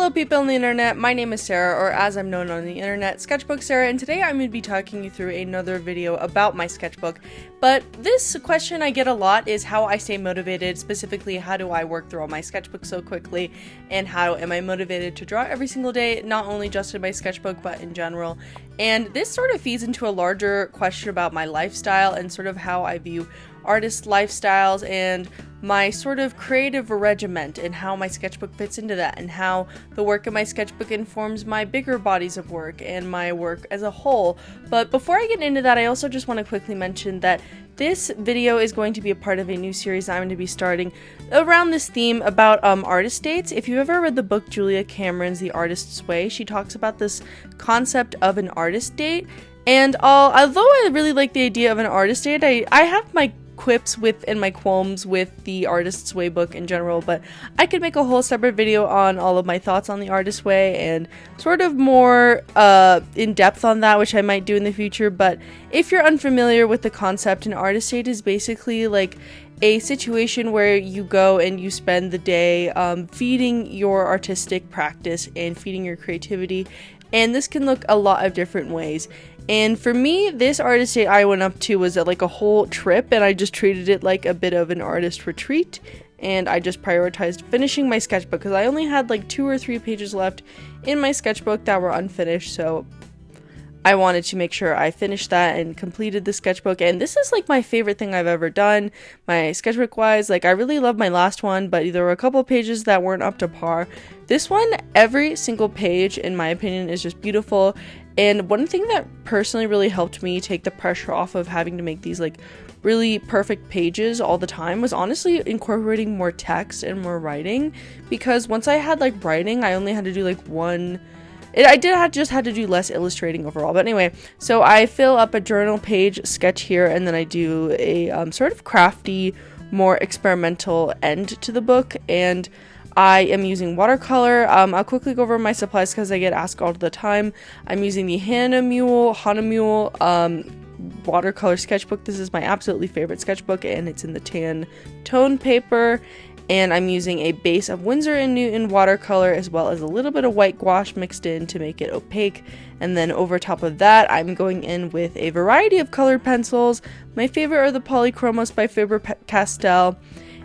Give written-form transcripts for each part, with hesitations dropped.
Hello people on the internet, my name is Sarah, or as I'm known on the internet, Sketchbook Sarah, and today I'm going to be talking you through another video about my sketchbook. But this question I get a lot is how I stay motivated, specifically how do I work through all my sketchbooks so quickly, and how am I motivated to draw every single day, not only just in my sketchbook, but in general. And this sort of feeds into a larger question about my lifestyle and sort of how I view artist lifestyles and my sort of creative regiment and how my sketchbook fits into that and how the work in my sketchbook informs my bigger bodies of work and my work as a whole. But before I get into that, I also just want to quickly mention that this video is going to be a part of a new series I'm going to be starting around this theme about artist dates. If you've ever read the book Julia Cameron's The Artist's Way, she talks about this concept of an artist date. And although I really like the idea of an artist date, I have my quips with and my qualms with the Artist's Way book in general, but I could make a whole separate video on all of my thoughts on the Artist's Way and sort of more in depth on that, which I might do in the future. But if you're unfamiliar with the concept, an artist date is basically like a situation where you go and you spend the day feeding your artistic practice and feeding your creativity, and this can look a lot of different ways. And for me, this artist date I went up to was like a whole trip, and I just treated it like a bit of an artist retreat, and I just prioritized finishing my sketchbook because I only had like 2 or 3 pages left in my sketchbook that were unfinished, so I wanted to make sure I finished that and completed the sketchbook. And this is like my favorite thing I've ever done, my sketchbook wise. Like, I really love my last one, but there were a couple pages that weren't up to par. This one, every single page in my opinion is just beautiful. And one thing that personally really helped me take the pressure off of having to make these like really perfect pages all the time was honestly incorporating more text and more writing, because once I had like writing, I only had to do like just had to do less illustrating overall. But anyway, so I fill up a journal page sketch here, and then I do a sort of crafty, more experimental end to the book, and I am using watercolor. I'll quickly go over my supplies because I get asked all the time. I'm using the Hahnemühle watercolor sketchbook. This is my absolutely favorite sketchbook, and it's in the tan tone paper. And I'm using a base of Winsor Newton watercolor as well as a little bit of white gouache mixed in to make it opaque. And then over top of that, I'm going in with a variety of colored pencils. My favorite are the Polychromos by Faber-Castell.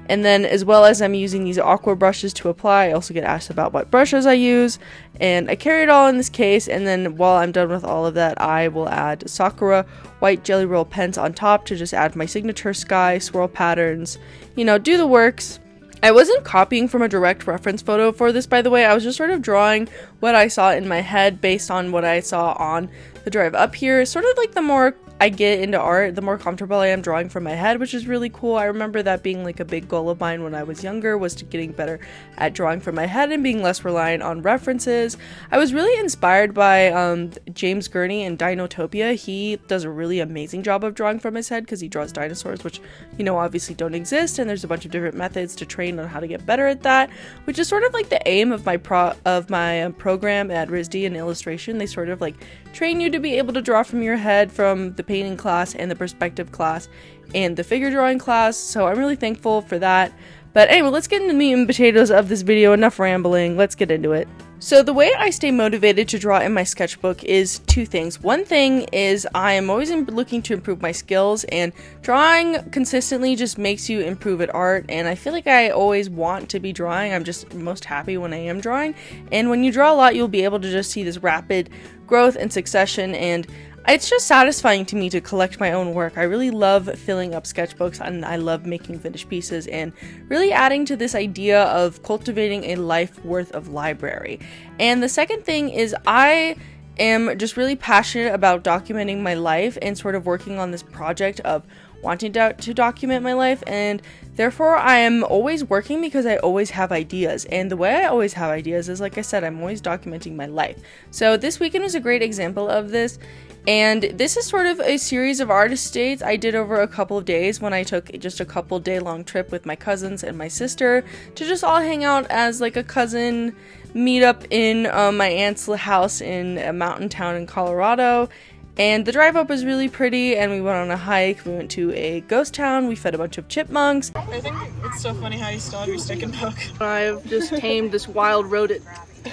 And then as well as I'm using these aqua brushes to apply. I also get asked about what brushes I use, and I carry it all in this case. And then while I'm done with all of that, I will add Sakura white jelly roll pens on top to just add my signature sky swirl patterns, do the works. I wasn't copying from a direct reference photo for this, by the way. I was just sort of drawing what I saw in my head based on what I saw on the drive up here. Sort of like the more I get into art, the more comfortable I am drawing from my head, which is really cool. I remember that being like a big goal of mine when I was younger, was to getting better at drawing from my head and being less reliant on references. I was really inspired by James Gurney in Dinotopia. He does a really amazing job of drawing from his head because he draws dinosaurs, which, obviously don't exist, and there's a bunch of different methods to train on how to get better at that, which is sort of like the aim of my program at RISD in illustration. They sort of like train you to be able to draw from your head from the painting class and the perspective class and the figure drawing class, so I'm really thankful for that. But anyway, let's get into the meat and potatoes of this video. Enough rambling, let's get into it. So the way I stay motivated to draw in my sketchbook is 2 things. One thing is I am always looking to improve my skills, and drawing consistently just makes you improve at art, and I feel like I always want to be drawing. I'm just most happy when I am drawing, and when you draw a lot, you'll be able to just see this rapid growth and succession, and it's just satisfying to me to collect my own work. I really love filling up sketchbooks, and I love making finished pieces and really adding to this idea of cultivating a life worth of library. And the second thing is I am just really passionate about documenting my life and sort of working on this project of wanting to document my life, and therefore I am always working because I always have ideas. And the way I always have ideas is, like I said, I'm always documenting my life. So this weekend was a great example of this. And this is sort of a series of artist dates I did over a couple of days when I took just a couple day long trip with my cousins and my sister to just all hang out as like a cousin meetup in my aunt's house in a mountain town in Colorado. And the drive up was really pretty, and we went on a hike. We went to a ghost town. We fed a bunch of chipmunks. I think it's so funny how you still have your stick and poke. I've just tamed this wild rodent.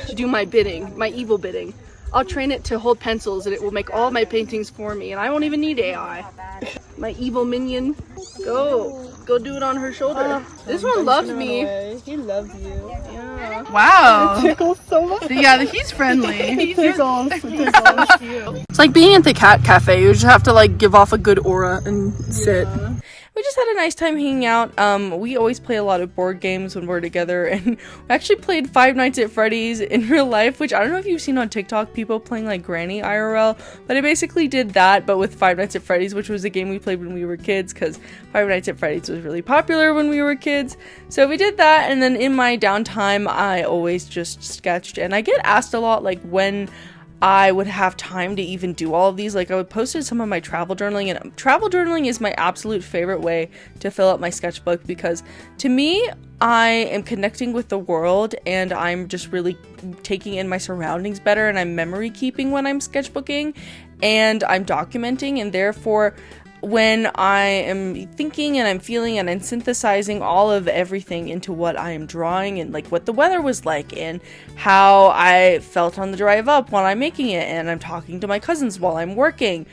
to do my bidding, my evil bidding. I'll train it to hold pencils and it will make all my paintings for me, and I won't even need AI. My evil minion, go do it on her shoulder. This one loves me. He loves you. Yeah. Wow. It tickles so much. Yeah, he's friendly. It tickles. It's like being at the cat cafe. You just have to like give off a good aura and sit. We just had a nice time hanging out. We always play a lot of board games when we're together, and we actually played Five Nights at Freddy's in real life, which I don't know if you've seen on TikTok, people playing like Granny IRL, but I basically did that, but with Five Nights at Freddy's, which was a game we played when we were kids, because Five Nights at Freddy's was really popular when we were kids. So we did that, and then in my downtime, I always just sketched, and I get asked a lot, like, when I would have time to even do all of these. Like, I would post some of my travel journaling, and travel journaling is my absolute favorite way to fill up my sketchbook, because to me, I am connecting with the world, and I'm just really taking in my surroundings better, and I'm memory keeping when I'm sketchbooking, and I'm documenting, and therefore when I am thinking and I'm feeling and I'm synthesizing all of everything into what I am drawing, and like what the weather was like and how I felt on the drive up while I'm making it, and I'm talking to my cousins while I'm working.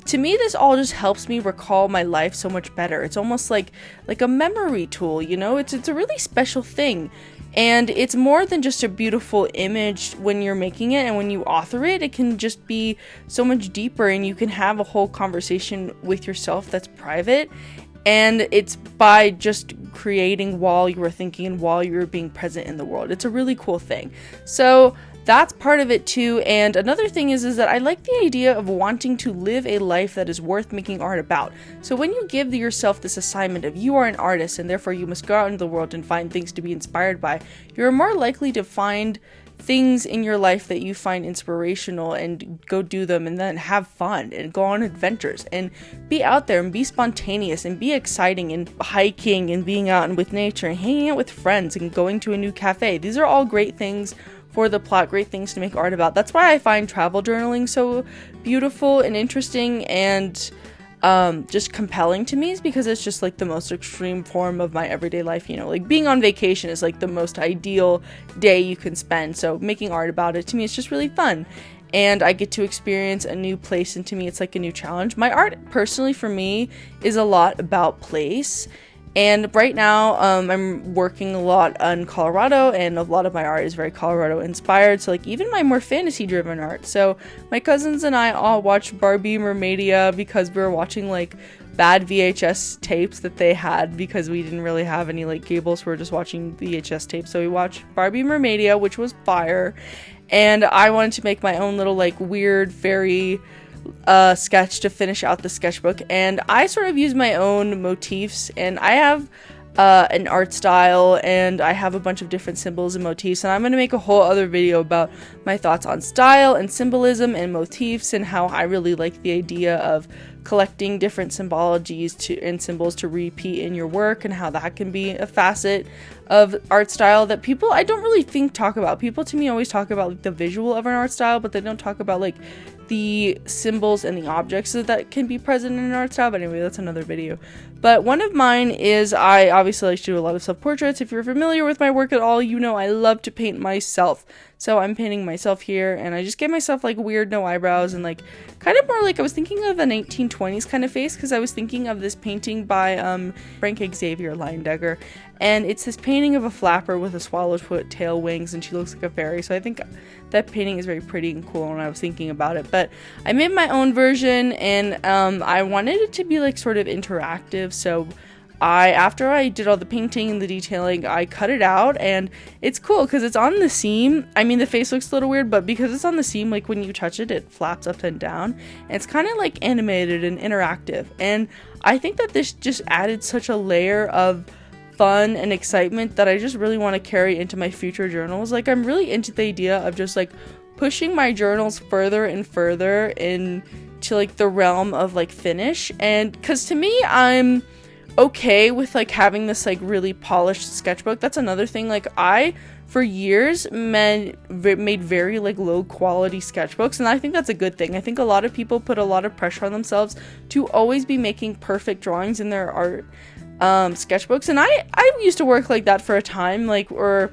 To me, this all just helps me recall my life so much better. It's almost like a memory tool, you know? It's a really special thing. And it's more than just a beautiful image when you're making it, and when you author it, it can just be so much deeper, and you can have a whole conversation with yourself that's private. And it's by just creating while you were thinking and while you were being present in the world. It's a really cool thing. So that's part of it too. And another thing is that I like the idea of wanting to live a life that is worth making art about. So when you give yourself this assignment of you are an artist and therefore you must go out into the world and find things to be inspired by, you're more likely to find things in your life that you find inspirational and go do them, and then have fun and go on adventures and be out there and be spontaneous and be exciting, and hiking and being out and with nature and hanging out with friends and going to a new cafe. These are all great things for the plot, great things to make art about. That's why I find travel journaling so beautiful and interesting and just compelling to me, is because it's just like the most extreme form of my everyday life. You know, like being on vacation is like the most ideal day you can spend, so making art about it, to me, it's just really fun, and I get to experience a new place, and to me it's like a new challenge. My art personally, for me, is a lot about place. And right now, I'm working a lot on Colorado, and a lot of my art is very Colorado inspired. So like even my more fantasy driven art. So my cousins and I all watched Barbie Mermedia because we were watching like bad VHS tapes that they had, because we didn't really have any like cable, so we were just watching VHS tapes. So we watched Barbie Mermedia, which was fire. And I wanted to make my own little like weird fairy sketch to finish out the sketchbook, and I sort of use my own motifs, and I have an art style, and I have a bunch of different symbols and motifs, and I'm going to make a whole other video about my thoughts on style and symbolism and motifs, and how I really like the idea of collecting different symbologies and symbols to repeat in your work, and how that can be a facet of art style that people I don't really think talk about. People to me always talk about like the visual of an art style, but they don't talk about like the symbols and the objects that can be present in an art style. But anyway, that's another video. But one of mine is, I obviously like to do a lot of self-portraits. If you're familiar with my work at all, you know I love to paint myself. So I'm painting myself here, and I just gave myself like weird no eyebrows, and like kind of more like I was thinking of a 1920s kind of face, because I was thinking of this painting by Frank Xavier Leindegger, and it's this painting of a flapper with a swallow's tail wings, and she looks like a fairy. So I think that painting is very pretty and cool, and I was thinking about it. But I made my own version, and I wanted it to be like sort of interactive. So after I did all the painting and the detailing, I cut it out, and it's cool because it's on the seam. I mean, the face looks a little weird, but because it's on the seam, like when you touch it, it flaps up and down, and it's kind of like animated and interactive. And I think that this just added such a layer of fun and excitement that I just really want to carry into my future journals. Like, I'm really into the idea of just like pushing my journals further and further into like the realm of like finish. And because to me, I'm okay with like having this like really polished sketchbook. That's another thing. Like, I for years made very like low quality sketchbooks, and I think that's a good thing. I think a lot of people put a lot of pressure on themselves to always be making perfect drawings in their art sketchbooks, and I used to work like that for a time, like, or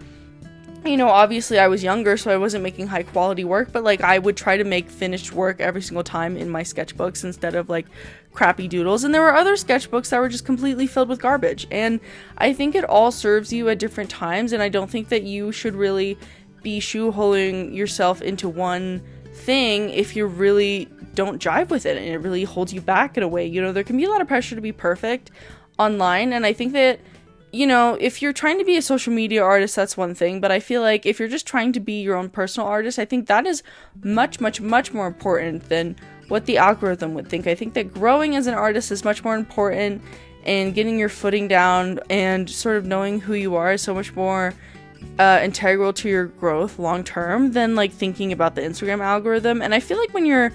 you know, obviously I was younger, so I wasn't making high quality work, but like I would try to make finished work every single time in my sketchbooks instead of like crappy doodles. And there were other sketchbooks that were just completely filled with garbage. And I think it all serves you at different times, and I don't think that you should really be shoehorning yourself into one thing if you really don't jive with it and it really holds you back in a way. You know, there can be a lot of pressure to be perfect online, and I think that, you know, if you're trying to be a social media artist, that's one thing, but I feel like if you're just trying to be your own personal artist, I think that is much more important than what the algorithm would think. I think that growing as an artist is much more important, and getting your footing down and sort of knowing who you are is so much more integral to your growth long term than like thinking about the Instagram algorithm. And I feel like when you're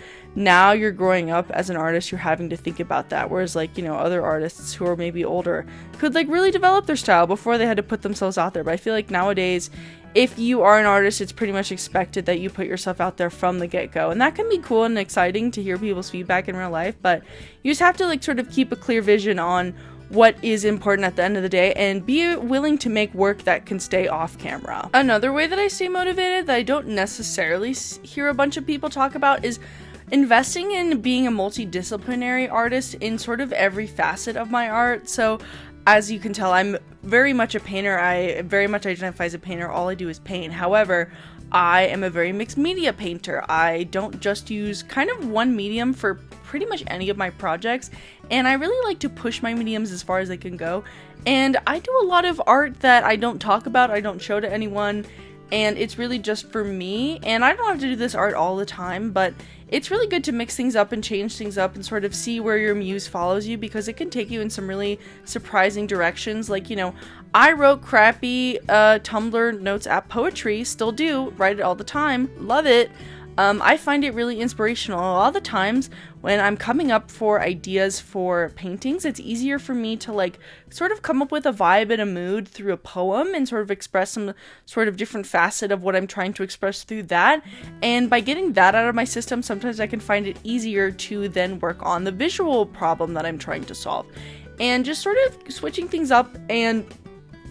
growing up as an artist, you're having to think about that, whereas like, you know, other artists who are maybe older could like really develop their style before they had to put themselves out there. But I feel like nowadays, if you are an artist, it's pretty much expected that you put yourself out there from the get-go, and that can be cool and exciting to hear people's feedback in real life, but you just have to like sort of keep a clear vision on what is important at the end of the day and be willing to make work that can stay off camera. Another way that I stay motivated that I don't necessarily hear a bunch of people talk about is investing in being a multidisciplinary artist in sort of every facet of my art. So as you can tell, I'm very much a painter. I very much identify as a painter. All I do is paint. However, I am a very mixed media painter. I don't just use kind of one medium for pretty much any of my projects, and I really like to push my mediums as far as they can go. And I do a lot of art that I don't talk about, I don't show to anyone, and it's really just for me. And I don't have to do this art all the time, but it's really good to mix things up and change things up and sort of see where your muse follows you, because it can take you in some really surprising directions. Like, you know, I wrote crappy Tumblr notes app poetry, still do, write it all the time, love it. I find it really inspirational. A lot of the times when I'm coming up for ideas for paintings, it's easier for me to like sort of come up with a vibe and a mood through a poem and sort of express some sort of different facet of what I'm trying to express through that. And by getting that out of my system, sometimes I can find it easier to then work on the visual problem that I'm trying to solve. And just sort of switching things up and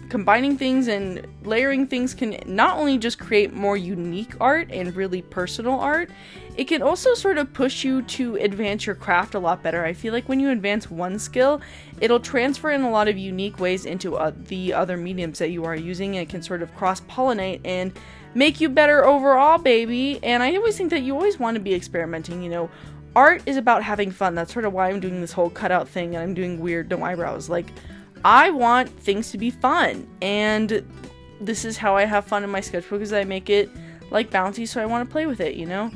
combining things and layering things can not only just create more unique art and really personal art, it can also sort of push you to advance your craft a lot better. I feel like when you advance one skill, it'll transfer in a lot of unique ways into the other mediums that you are using, and it can sort of cross-pollinate and make you better overall, baby. And I always think that you always want to be experimenting, you know. Art is about having fun. That's sort of why I'm doing this whole cutout thing and I'm doing weird no eyebrows. Like, I want things to be fun, and this is how I have fun in my sketchbook, is I make it like bouncy, so I want to play with it, you know?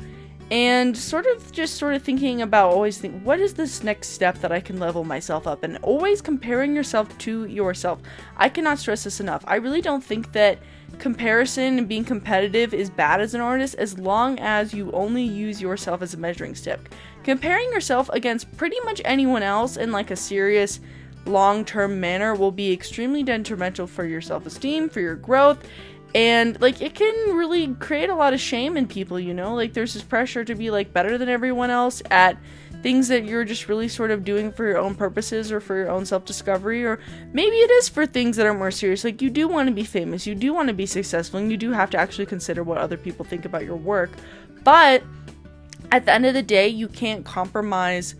And sort of thinking about what is this next step that I can level myself up, and always comparing yourself to yourself. I cannot stress this enough. I really don't think that comparison and being competitive is bad as an artist, as long as you only use yourself as a measuring stick. Comparing yourself against pretty much anyone else in like a serious long-term manner will be extremely detrimental for your self-esteem, for your growth, and like it can really create a lot of shame in people, you know? Like there's this pressure to be like better than everyone else at things that you're just really sort of doing for your own purposes or for your own self-discovery, or maybe it is for things that are more serious. Like you do want to be famous, you do want to be successful, and you do have to actually consider what other people think about your work. But at the end of the day, you can't compromise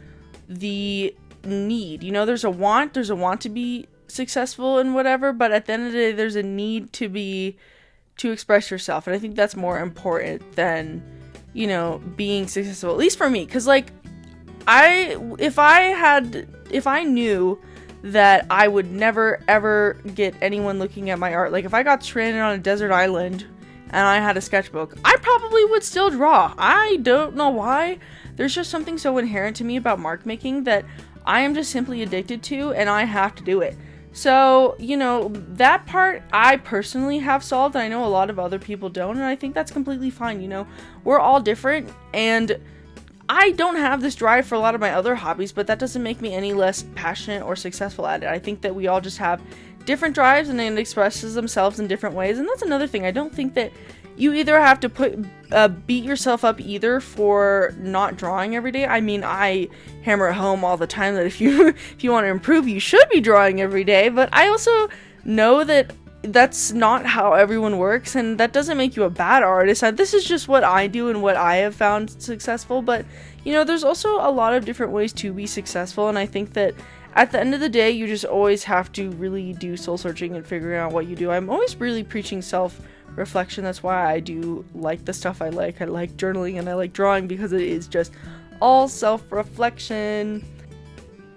the need. You know, there's a want to be successful and whatever, but at the end of the day, there's a need to express yourself. And I think that's more important than, you know, being successful, at least for me. Because like if I knew that I would never ever get anyone looking at my art, like if I got stranded on a desert island and I had a sketchbook, I probably would still draw. I don't know why. There's just something so inherent to me about mark making that I am just simply addicted to, and I have to do it. So, you know, that part I personally have solved, and I know a lot of other people don't, and I think that's completely fine. You know, we're all different, and I don't have this drive for a lot of my other hobbies, but that doesn't make me any less passionate or successful at it. I think that we all just have different drives, and it expresses themselves in different ways, and that's another thing. I don't think that you either have to beat yourself up either for not drawing every day. I mean, I hammer it home all the time that if you want to improve, you should be drawing every day. But I also know that that's not how everyone works, and that doesn't make you a bad artist. This is just what I do and what I have found successful, but you know, there's also a lot of different ways to be successful, and I think that at the end of the day, you just always have to really do soul searching and figuring out what you do. I'm always really preaching self-reflection. That's why I do like the stuff I like journaling and I like drawing, because it is just all self-reflection.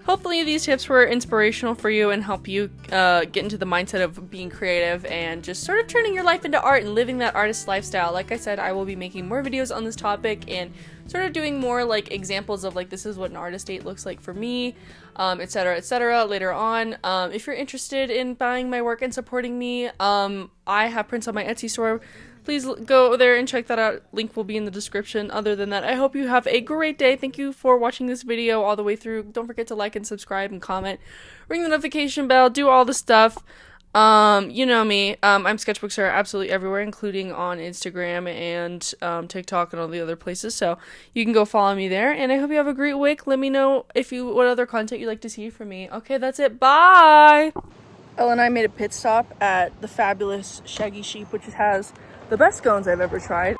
Hopefully these tips were inspirational for you and help you get into the mindset of being creative and just sort of turning your life into art and living that artist lifestyle. Like I said, I will be making more videos on this topic and sort of doing more like examples of like, this is what an artist date looks like for me, etc. later on. If you're interested in buying my work and supporting me, I have prints on my Etsy store. Please go there and check that out. Link will be in the description. Other than that, I hope you have a great day. Thank you for watching this video all the way through. Don't forget to like and subscribe and comment. Ring the notification bell. Do all the stuff. You know me. I'm Sketchbook Sarah absolutely everywhere, including on Instagram and TikTok and all the other places. So you can go follow me there. And I hope you have a great week. Let me know what other content you'd like to see from me. Okay, that's it. Bye! Ella and I made a pit stop at the fabulous Shaggy Sheep, which has the best scones I've ever tried.